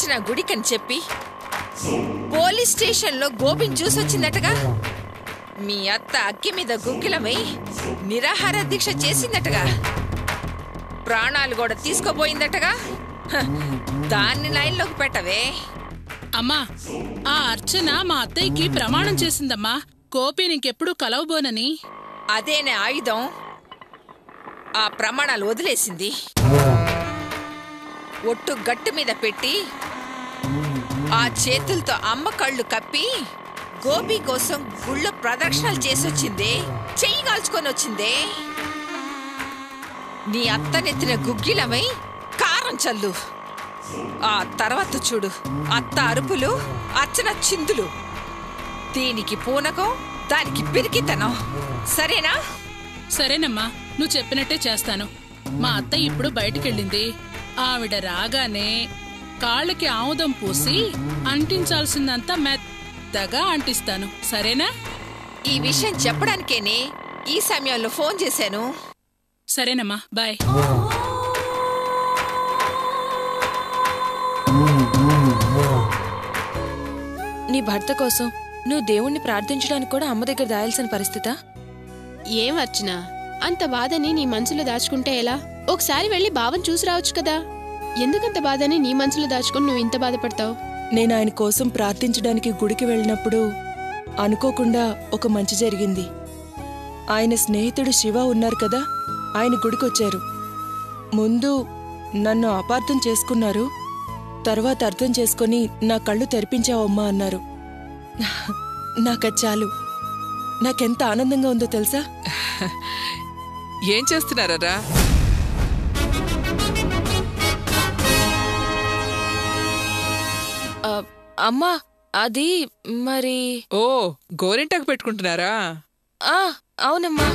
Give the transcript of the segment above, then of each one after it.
అర్చన గుడికని చెప్పి పోలీస్ స్టేషన్లో గోపిని చూసొచ్చిందటగా. మీ అత్త అగ్గి మీద గుగ్గిలమై నిరాహార దీక్ష చేసిందటగా. ప్రాణాలు కూడా తీసుకోపోయిందటగా. దాన్ని లైన్లోకి పెట్టవే. అమ్మా, ఆ అర్చన మా అత్తయ్యకి ప్రమాణం చేసిందమ్మా, గోపి నీకెప్పుడు కలవబోనని. అదేనే ఆయుధం ఆ ప్రమాణాలు వదిలేసింది. ఒట్టు గట్టు మీద పెట్టి ఆ చేతులతో అమ్మ కళ్ళు కప్పి గోపి కోసం గుళ్ళో ప్రదక్షిణలు చేసొచ్చిందే, చెయ్యి కాల్చుకొని వచ్చిందే. నీ అత్తనెత్తిన గుగ్గిలమై కారం చల్లు. ఆ తర్వాత చూడు అత్త అరుపులు, అర్చన చిందులు. దీనికి పూనకం, దానికి పిరికితనం. సరేనా? సరేనమ్మా, నువ్వు చెప్పినట్టే చేస్తాను. మా అత్తయ్య ఇప్పుడు బయటికెళ్ళింది. ఆవిడ రాగానే కాళ్ళకి ఆముదం పూసి అంటించాల్సిందంతా మెత్తగా అంటిస్తాను. సరేనా? ఈ విషయం చెప్పడానికేనే ఈ సమయంలో ఫోన్ చేశాను. సరేనమ్మా, బాయ్. నీ భర్త కోసం నువ్వు దేవుణ్ణి ప్రార్థించడానికి కూడా అమ్మ దగ్గర దాయాల్సిన పరిస్థితా? ఏం అర్చనా, అంత బాధని నీ మనసులో దాచుకుంటే ఎలా? ఒకసారి వెళ్ళి బావని చూసి రావచ్చు కదా. ఎందుకంత బాధని నీ మనసులో దాచుకుని నువ్వు ఇంత బాధపడతావు? నేను ఆయన కోసం ప్రార్థించడానికి గుడికి వెళ్ళినప్పుడు అనుకోకుండా ఒక మంచి జరిగింది. ఆయన స్నేహితుడు శివ ఉన్నారు కదా, ఆయన గుడికొచ్చారు. ముందు నన్ను అపార్థం చేసుకున్నారు, తర్వాత అర్థం చేసుకుని నా కళ్ళు తెరిపించావమ్మా అన్నారు. నాకది చాలు. నాకెంత ఆనందంగా ఉందో తెలుసా? ఏం చేస్తున్నారా? అమ్మా, అది మరి. ఓ, గోరింటాకు పెట్టుకుంటున్నారా? అవునమ్మా.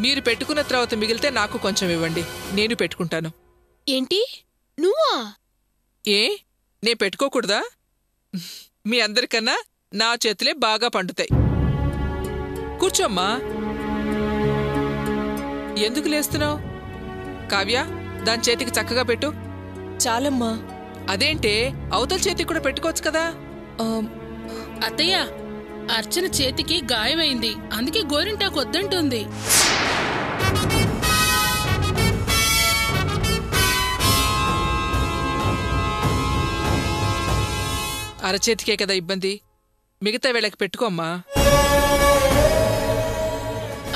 మీరు పెట్టుకున్న తర్వాత మిగిలితే నాకు కొంచెం ఇవ్వండి, నేను పెట్టుకుంటాను. ఏంటి, నువ్వా? ఏ, నే పెట్టుకోకూడదా? మీ అందరికన్నా నా చేతులే బాగా పండుతాయి. కూర్చోమ్మా. ఎందుకు లేస్తున్నావు? కావ్య, దాని చేతికి చక్కగా పెట్టు. చాలమ్మా. అదేంటే, అవతల చేతికి కూడా పెట్టుకోవచ్చు కదా. అత్తయ్య, అర్చన చేతికి గాయమైంది, అందుకే గోరింటాకు వద్దంటుంది. అరచేతికే కదా ఇబ్బంది, మిగతా వేళకి పెట్టుకోమ్మా.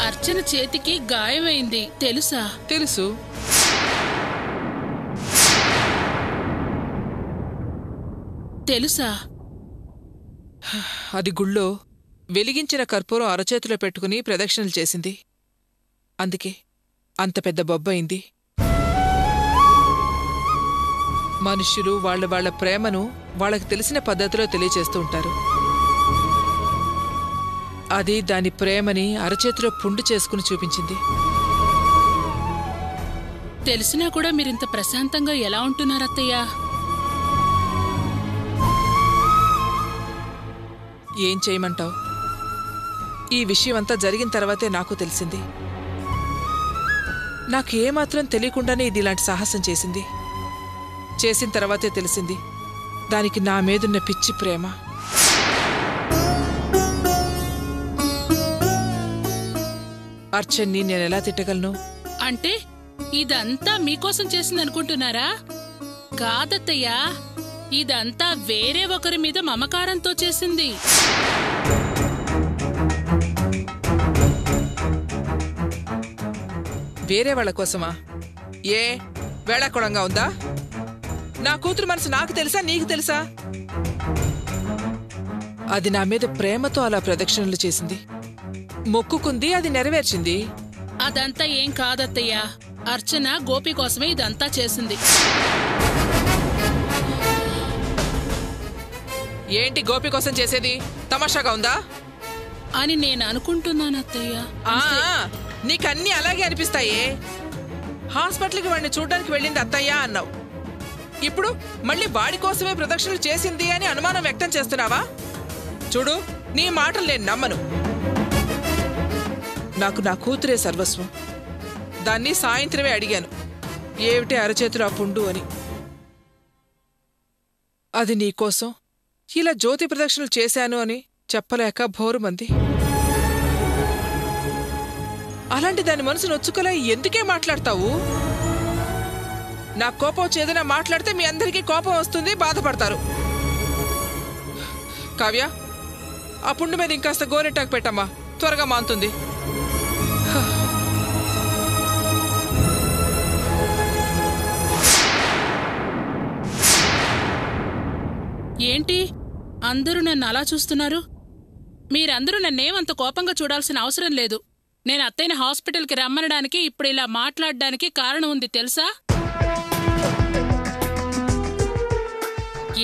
అర్చన చేతికి గాయమైంది తెలుసా? తెలుసు. తెలుసా? అది గుళ్ళో వెలిగించిన కర్పూరం అరచేతిలో పెట్టుకుని ప్రదక్షిణలు చేసింది, అందుకే అంత పెద్ద బొబ్బయింది. మనుష్యులు వాళ్ళ ప్రేమను వాళ్ళకి తెలిసిన పద్ధతిలో తెలియచేస్తూ ఉంటారు. అది దాని ప్రేమని అరచేతిలో పుండు చేసుకుని చూపించింది. తెలిసినా కూడా మీరింత ప్రశాంతంగా ఎలా ఉంటున్నారత్తయ్యా? ఏం చేయమంటావు? ఈ విషయమంతా జరిగిన తర్వాతే నాకు తెలిసింది. నాకు ఏమాత్రం తెలియకుండానే ఇది ఇలాంటి సాహసం చేసింది. చేసిన తర్వాతే తెలిసింది దానికి నా మీదున్న పిచ్చి ప్రేమ. అర్చన్ని నేనెలా తిట్టగలను? అంటే ఇదంతా మీకోసం చేసిందనుకుంటున్నారా? కాదత్తయ్యా, ఇదంతా వేరే ఒకరి మీద మమకారంతో చేసింది. వేరే వాళ్ళ కోసమా? ఏ వేళాకుళంగా ఉందా? నా కూతురు మనసు నాకు తెలుసా, నీకు తెలుసా? అది నా మీద ప్రేమతో అలా ప్రదక్షిణలు చేసింది, మొక్కుకుంది, అది నెరవేర్చింది. అదంతా ఏం కాదత్తయ్యా, అర్చన గోపి కోసమే ఇదంతా చేసింది. ఏంటి గోపి కోసం చేసేది? తమాషాగా ఉందా అని నేను అనుకుంటున్నానత్తయ్యా. నీకన్నీ అలాగే అనిపిస్తాయే. హాస్పిటల్కి వాడిని చూడ్డానికి వెళ్ళింది అత్తయ్యా అన్నావు, ఇప్పుడు మళ్ళీ వాడి కోసమే ప్రదక్షిణలు చేసింది అని అనుమానం వ్యక్తం చేస్తున్నావా? చూడు, నీ మాటలు నేను నమ్మను. నాకు నా కూతురే సర్వస్వం. దాన్ని సాయంత్రమే అడిగాను, ఏమిటి అరచేతులు ఆ పుండు అని. అది నీకోసం ఇలా జ్యోతి ప్రదక్షిణలు చేశాను అని చెప్పలేక భోరుమంది. అలాంటి దాని మనసు నొచ్చుకోలే ఎందుకే మాట్లాడతావు? నా కోపం చేదైనా మాట్లాడితే మీ అందరికీ కోపం వస్తుంది, బాధపడతారు. కావ్య, ఆ పుండు మీద ఇంకాస్త గోరెట్టాకు పెట్టమ్మా, త్వరగా మాంతుంది. ఏంటి అందరూ నన్ను అలా చూస్తున్నారు? మీరందరూ నన్నేమంత కోపంగా చూడాల్సిన అవసరం లేదు. నేను అత్తయ్యని హాస్పిటల్కి రమ్మనడానికి ఇప్పుడు ఇలా మాట్లాడడానికి కారణం ఉంది తెలుసా?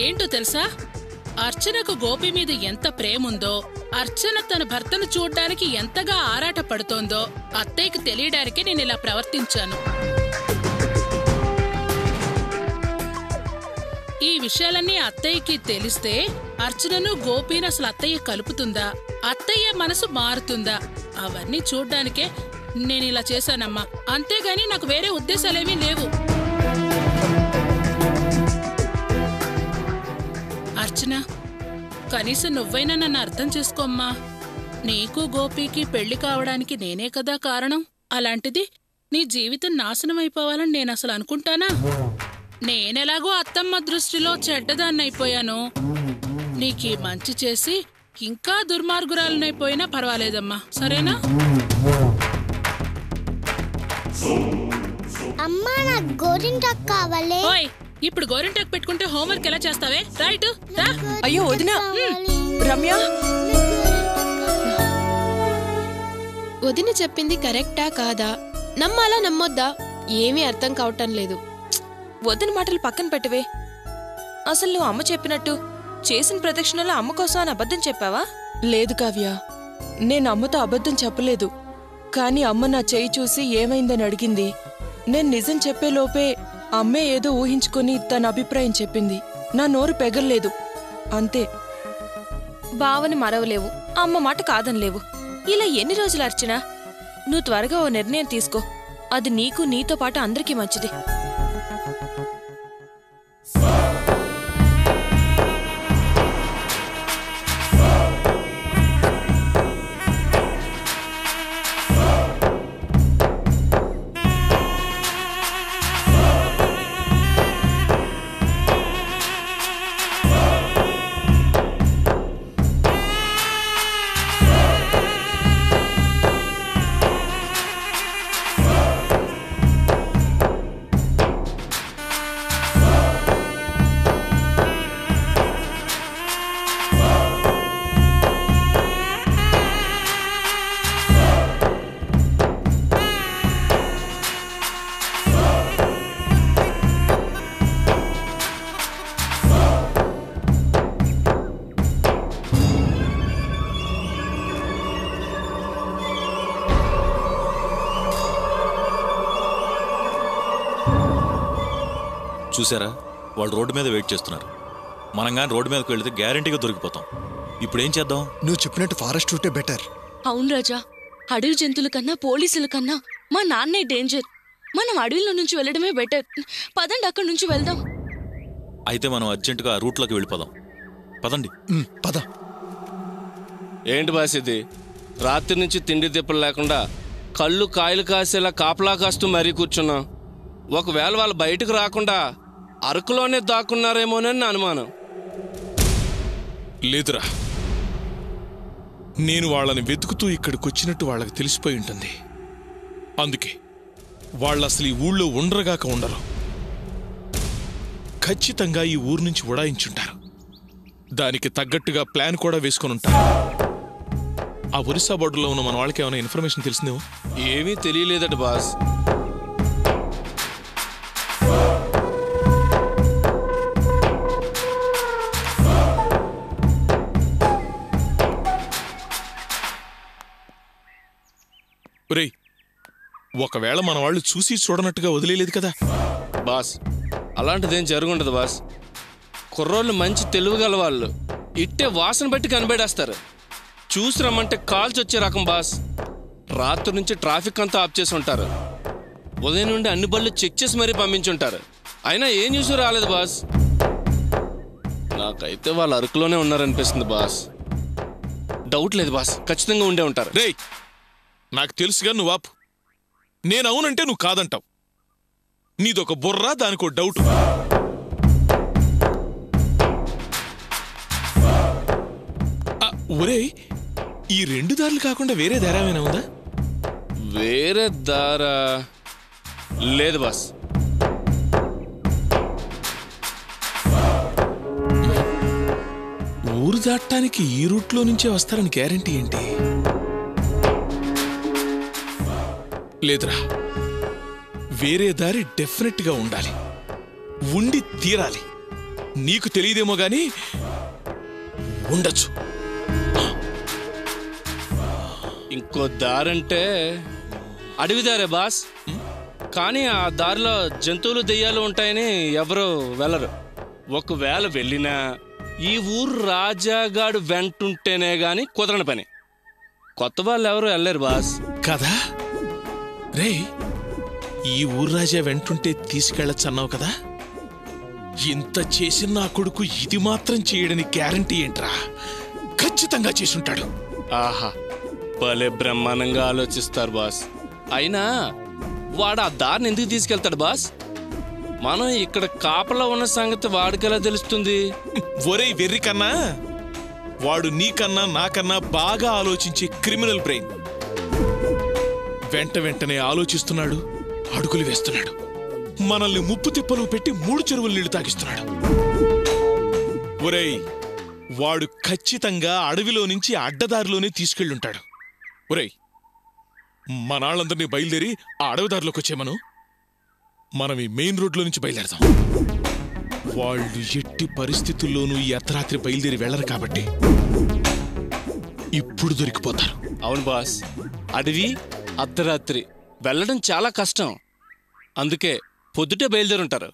ఏంటో తెలుసా? అర్చనకు గోపి మీద ఎంత ప్రేముందో, అర్చన తన భర్తను చూడ్డానికి ఎంతగా ఆరాట పడుతోందో అత్తయ్యకి తెలియడానికి నేను ఇలా ప్రవర్తించాను. ఈ విషయాలన్నీ అత్తయ్యకి తెలిస్తే అర్చనను గోపిని అసలు అత్తయ్య కలుపుతుందా, అత్తయ్య మనసు మారుతుందా, అవన్నీ చూడ్డానికే నేను ఇలా చేశానమ్మా. అంతేగాని నాకు వేరే ఉద్దేశాలేమీ లేవు. అర్చన, కనీసం నువ్వైనా నన్ను అర్థం చేసుకోమ్మా. నీకు గోపికి పెళ్లి కావడానికి నేనే కదా కారణం. అలాంటిది నీ జీవితం నాశనం అయిపోవాలని నేను అసలు అనుకుంటానా? నేనెలాగో అత్తమ్మ దృష్టిలో చెడ్డదాన్నైపోయాను. నీకీ మంచి చేసి ఇంకా దుర్మార్గురాలనైపోయినా పర్వాలేదమ్మా, సరేనా? అమ్మా, నాకు గోరింటాకు కావాలి. ఓయ్, ఇప్పుడు గోరింటాకు పెట్టుకుంటే హోంవర్క్ ఎలా చేస్తావే? రైట్ రా. అయ్యో వదినా, రమ్య, వదిన చెప్పింది కరెక్టా కాదా, నమ్మాలా నమ్మొద్దా ఏమీ అర్థం కావటం లేదు. వదిన మాటలు పక్కన పెట్టవే. అసలు నువ్వు అమ్మ చెప్పినట్టు చేసిన ప్రదక్షిణలో అమ్మ కోసం అని అబద్ధం చెప్పావా? లేదు కావ్య, నేను అమ్మతో అబద్ధం చెప్పలేదు. కాని అమ్మ నా చెయ్యి చూసి ఏమైందని అడిగింది. నేను నిజం చెప్పేలోపే అమ్మే ఏదో ఊహించుకుని తన అభిప్రాయం చెప్పింది. నా నోరు పెగల్లేదు, అంతే. బావని మరవలేవు, అమ్మ మాట కాదనలేవు. ఇలా ఎన్ని రోజులు అర్చనా? నువ్వు త్వరగా ఓ నిర్ణయం తీసుకో. అది నీకు, నీతో పాటు అందరికీ మంచిది. చూసారా, వాళ్ళు రోడ్డు మీద వెయిట్ చేస్తున్నారు. మనం కానీ రోడ్డు మీదకి వెళితే గ్యారంటీగా దొరికిపోతాం. ఇప్పుడు ఏం చేద్దాం? నువ్వు చెప్పినట్టు ఫారెస్ట్ రూటే బెటర్. అవును రాజా, అడవి జంతువుల కన్నా పోలీసుల కన్నా మా నాన్నే డేంజర్. మనం అడవిలో నుంచి వెళ్ళడమే బెటర్. పదండి, అక్కడి నుంచి వెళ్దాం. అయితే మనం అర్జెంటుగా ఆ రూట్లోకి వెళ్ళిపోదాం. పదండి. పద. ఏంటి బాస్ ఇది? రాత్రి నుంచి తిండి తిప్పలు లేకుండా కళ్ళు కాయలు కాసేలా కాపలా కాస్తూ మరీ కూర్చున్నాం. ఒకవేళ వాళ్ళు బయటకు రాకుండా అరకులోనే దాక్కున్నారేమోనని నా అనుమానం. లేదురా, నేను వాళ్ళని వెతుకుతూ ఇక్కడికి వచ్చినట్టు వాళ్ళకి తెలిసిపోయి ఉంటుంది. అందుకే వాళ్ళు అసలు ఈ ఊళ్ళో ఉండరుగాక ఉండరు. ఖచ్చితంగా ఈ ఊరు నుంచి ఉడాయించుంటారు. దానికి తగ్గట్టుగా ప్లాన్ కూడా వేసుకొని ఉంటారు. ఆ ఒరిస్సా బోర్డర్లో ఉన్న మన వాళ్ళకి ఏమైనా ఇన్ఫర్మేషన్ తెలిసిందేమో? ఏమీ తెలియలేదట బాస్. ఒరేయ్, ఒకవేళ మన వాళ్ళు చూసి చూడనట్టుగా వదిలేదు కదా బాస్? అలాంటిదేం జరుగుండదు బాస్. కుర్రోళ్ళు మంచి తెలివిగల వాళ్ళు. ఇట్టే వాసన బట్టి కనిపెడేస్తారు. చూసి రమ్మంటే కాల్చి వచ్చే రకం బాస్. రాత్రి నుంచి ట్రాఫిక్ అంతా ఆఫ్ చేసి ఉంటారు. ఉదయం నుండి అన్ని బళ్ళు చెక్ చేసి మరీ పంపించుంటారు. అయినా ఏ న్యూస్ రాలేదు బాస్. నాకైతే వాళ్ళు అరకులోనే ఉన్నారనిపిస్తుంది బాస్. డౌట్ లేదు బాస్, ఖచ్చితంగా ఉండే ఉంటారు. రేయ్, నాకు తెలుసుగా నువ్వు ఆపు. నేను అవునంటే నువ్వు కాదంటావు. నీదొక బుర్ర, దానికో డౌట్. ఒరే, ఈ 2 దారులు కాకుండా వేరే దారి ఏమైనా ఉందా? వేరే దారా లేదు బాస్. ఊరు దాటడానికి ఈ రూట్లో నుంచే వస్తారని గ్యారంటీ ఏంటి? లేదురా, వేరే దారి డెఫినెట్ గా ఉండాలి. ఉండి తీరాలి. నీకు తెలియదేమో గాని ఉండొచ్చు. ఇంకో దారంటే అడవిదారే బాస్. కానీ ఆ దారిలో జంతువులు దెయ్యాలు ఉంటాయని ఎవరు వెళ్ళరు. ఒకవేళ వెళ్ళినా ఈ ఊరు రాజాగాడు వెంటుంటేనే గాని కుదరని పని. కొత్త వాళ్ళు ఎవరు వెళ్ళరు బాస్. కదా రే, ఈ ఊరు రాజా వెంటుంటే తీసుకెళ్ళచ్చన్నావు కదా. ఇంత చేసిన నా కొడుకు ఇది మాత్రం చేయడని గ్యారంటీ ఏంట్రా? ఖచ్చితంగా చేసుంటాడు. ఆహా, భలే బ్రహ్మాండంగా ఆలోచిస్తారు బాస్. అయినా వాడు ఆ దారిని ఎందుకు తీసుకెళ్తాడు బాస్? మనం ఇక్కడ కాపలా ఉన్న సంగతి వాడికెలా తెలుస్తుంది? ఒరేయ్ వెర్రి కన్నా, వాడు నీకన్నా నాకన్నా బాగా ఆలోచించే క్రిమినల్ బ్రెయిన్. వెంటనే ఆలోచిస్తున్నాడు, అడుగులు వేస్తున్నాడు. మనల్ని ముప్పు తిప్పలు పెట్టి 3 చెరువులు నీళ్లు తాగిస్తున్నాడు. ఒరేయ్, వాడు ఖచ్చితంగా అడవిలో నుంచి అడ్డదారిలోనే తీసుకెళ్ళుంటాడు. ఒరేయ్, మనాళ్ళందరినీ బయలుదేరి ఆ అడవిదారిలోకి వచ్చేమను. మనం ఈ మెయిన్ రోడ్లో నుంచి బయలుదేరదాం. వాళ్ళు ఎట్టి పరిస్థితుల్లోనూ ఈ అర్ధరాత్రి బయలుదేరి వెళ్లరు కాబట్టి ఇప్పుడు దొరికిపోతారు. అవును బాస్, అడవి అర్ధరాత్రి వెళ్ళడం చాలా కష్టం. అందుకే పొద్దుటే బయలుదేరుంటారు.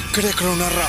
ఇక్కడెక్కడ ఉన్నారా?